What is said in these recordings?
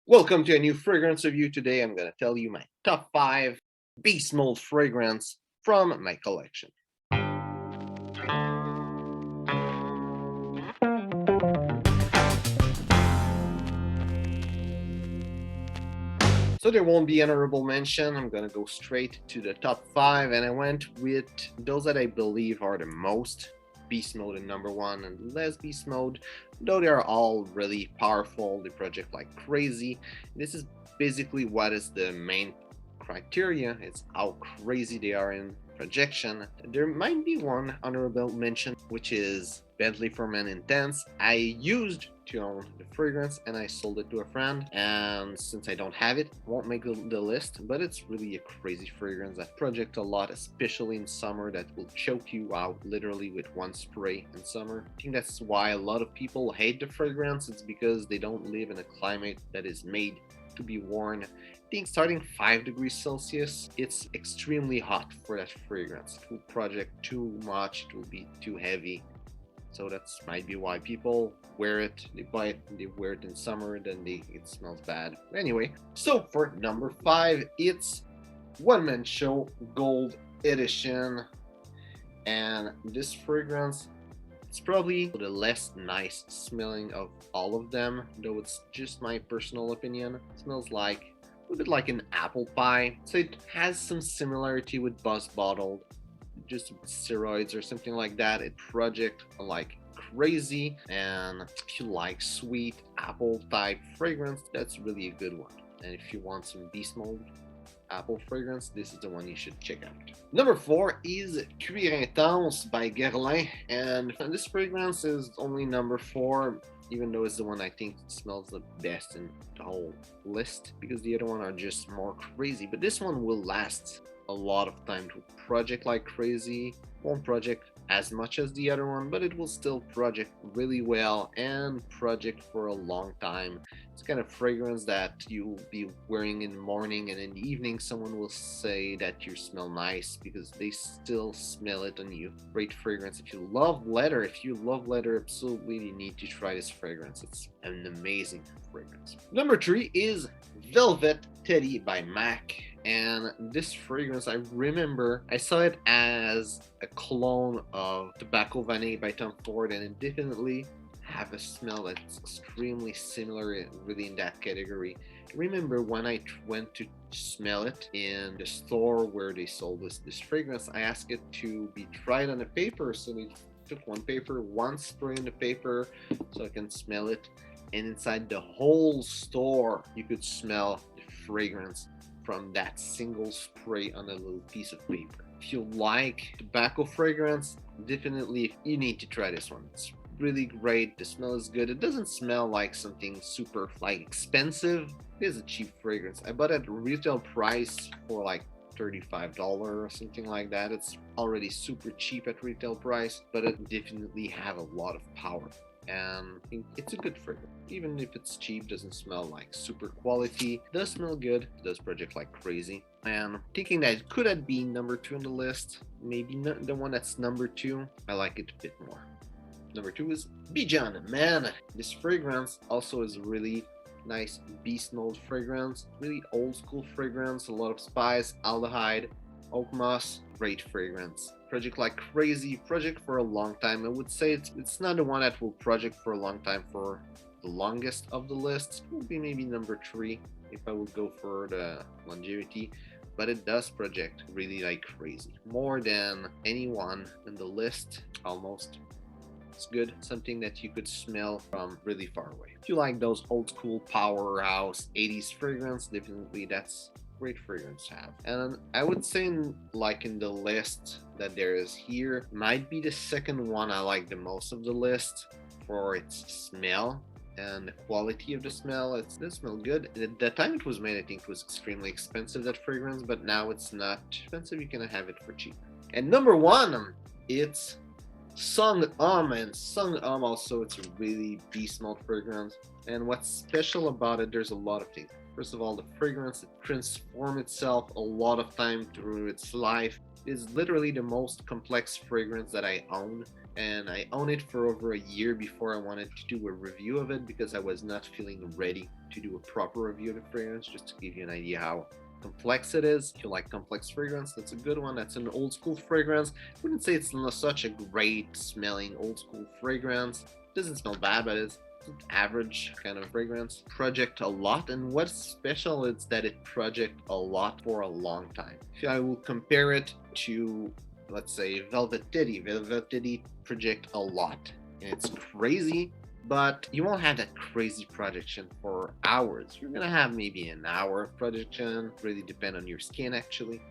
Welcome to a new fragrance review. Today I'm going to tell you my top 5 beast mode fragrance from my collection. So there won't be honorable mention. I'm going to go straight to the top 5, and I went with those that I believe are the most beast mode in number 1 and less beast mode, though they are all really powerful. They project like crazy. This is basically what is the main criteria. It's how crazy they are in projection. There might be one honorable mention, which is Bentley for Men Intense. I used to own the fragrance and I sold it to a friend, and since I don't have it, won't make the list, but it's really a crazy fragrance that project a lot, especially in summer, that will choke you out literally with one spray in summer. I think that's why a lot of people hate the fragrance. It's because they don't live in a climate that is made to be worn. I think starting 5 degrees Celsius, it's extremely hot for that fragrance. It will project too much, it will be too heavy. So that's might be why people wear it. They buy it, they wear it in summer, then it smells bad. Anyway, so for number 5, it's One Man Show Gold Edition. And this fragrance, it's probably the less nice smelling of all of them, though it's just my personal opinion. It smells like a little bit like an apple pie. So it has some similarity with Buzz Bottled, just steroids or something like that. It project like crazy, and if you like sweet apple type fragrance, that's really a good one. And if you want some beast mode apple fragrance, this is the one you should check out. Number 4 is Cuir Intense by Guerlain, and this fragrance is only number 4, even though it's the one I think smells the best in the whole list, because the other one are just more crazy. But this one will last a lot of time to project like crazy. Won't project as much as the other one, but it will still project really well and project for a long time. It's kind of fragrance that you'll be wearing in the morning, and in the evening someone will say that you smell nice because they still smell it on you. Great fragrance. If you love leather, absolutely you need to try this fragrance. It's an amazing fragrance. Number 3 is Velvet Teddy by MAC. And this fragrance, I remember I saw it as a clone of Tobacco Vanille by Tom Ford, and it definitely have a smell that's extremely similar, really in that category. I remember when I went to smell it in the store where they sold this fragrance, I asked it to be tried on a paper, so we took one spray in the paper so I can smell it, and inside the whole store you could smell the fragrance from that single spray on a little piece of paper. If you like tobacco fragrance, definitely you need to try this one. It's really great. The smell is good. It doesn't smell like something super like expensive. It is a cheap fragrance. I bought it at retail price for like $35 or something like that. It's already super cheap at retail price, but it definitely have a lot of power, and it's a good fragrance. Even if it's cheap, doesn't smell like super quality, does smell good, does project like crazy. And thinking that it could have been number 2 on the list, maybe not the one that's number 2, I like it a bit more. Number 2 is Bijan Man. This fragrance also is really nice beast mode fragrance, really old school fragrance, a lot of spice, aldehyde, oak moss, great fragrance. Project like crazy, project for a long time. I would say it's not the one that will project for a long time for the longest of the list. It will be maybe number 3 if I would go for the longevity, but it does project really like crazy, more than anyone in the list almost. It's good, something that you could smell from really far away. If you like those old school powerhouse 80s fragrance, definitely that's great fragrance to have. And I would say like in the list that there is here, might be the second one I like the most of the list for its smell and the quality of the smell. It does smell good. At the time it was made, I think it was extremely expensive, that fragrance, but now it's not expensive. You can have it for cheap. And number 1, it's Sung and Sung also, it's a really beast mode fragrance. And what's special about it, there's a lot of things. First of all, the fragrance, it transforms itself a lot of time through its life. It's literally the most complex fragrance that I own, and I own it for over a year before I wanted to do a review of it because I was not feeling ready to do a proper review of the fragrance, just to give you an idea how complex it is. If you like complex fragrance, that's a good one. That's an old school fragrance. I wouldn't say it's not such a great smelling old school fragrance. It doesn't smell bad, but it's average kind of fragrance. Project a lot, and what's special is that it project a lot for a long time. If I will compare it to, let's say, Velvet Teddy project a lot, and it's crazy, but you won't have that crazy projection for hours. You're gonna have maybe an hour of projection, really depend on your skin actually.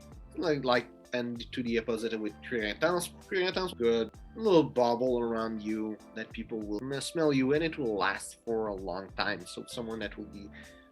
And to the opposite with Creatance good. A little bubble around you that people will smell you, and it will last for a long time. So someone that will be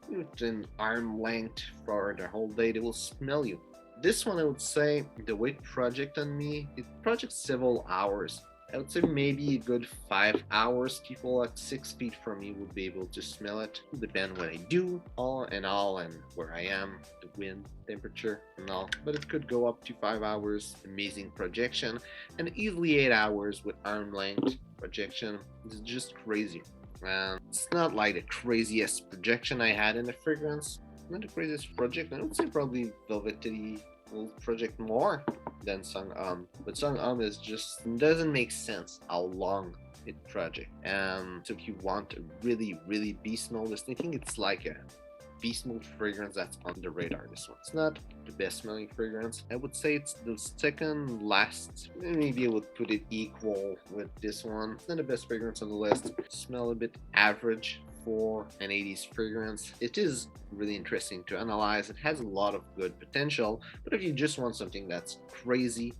within arm length for the whole day, they will smell you. This one, I would say, the way it project on me, it projects several hours. I would say maybe a good 5 hours. People at 6 feet from me would be able to smell it. It depends what I do, and where I am, the wind, temperature, and all. But it could go up to 5 hours. Amazing projection, and easily 8 hours with arm length projection. It's just crazy. It's not like the craziest projection I had in the fragrance. Not the craziest project. I would say probably Velvet Teddy will project more than Sung but Sung is just doesn't make sense how long it project. So if you want a really beast mode, I think it's like a beast mode fragrance that's on the radar. This one, it's not the best smelling fragrance. I would say it's the second last. Maybe I would put it equal with this one. It's not the best fragrance on the list. Smell a bit average for an 80s fragrance. It is really interesting to analyze. It has a lot of good potential, but if you just want something that's crazy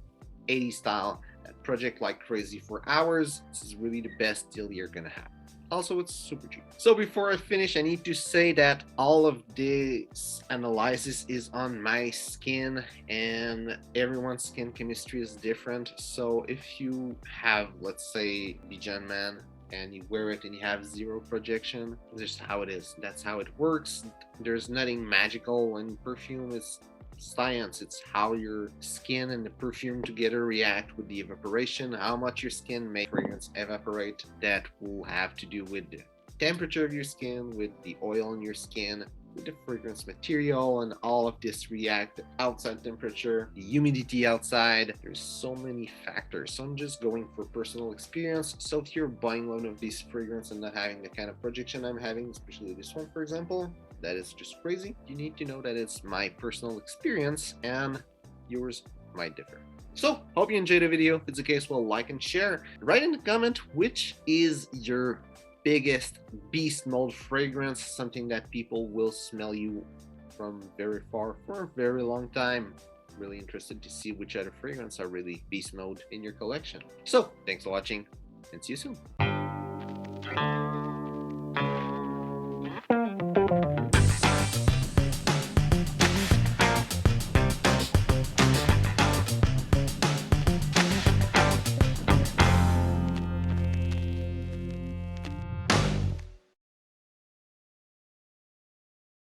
80s style, that project like crazy for hours, this is really the best deal you're gonna have. Also, it's super cheap. So before I finish, I need to say that all of this analysis is on my skin, and everyone's skin chemistry is different. So if you have, let's say, Bijan Man, and you wear it and you have zero projection, that's how it is. That's how it works. There's nothing magical, and perfume is science. It's how your skin and the perfume together react with the evaporation, how much your skin makes fragrance evaporate. That will have to do with the temperature of your skin, with the oil in your skin, with the fragrance material, and all of this react outside temperature, the humidity outside. There's so many factors. So I'm just going for personal experience. So if you're buying one of these fragrances and not having the kind of projection I'm having, especially this one for example, that is just crazy. You need to know that it's my personal experience and yours might differ. So hope you enjoyed the video. If it's the case, well, like and share. Write in the comment which is your biggest beast mode fragrance, something that people will smell you from very far for a very long time. Really interested to see which other fragrance are really beast mode in your collection. So thanks for watching, and see you soon.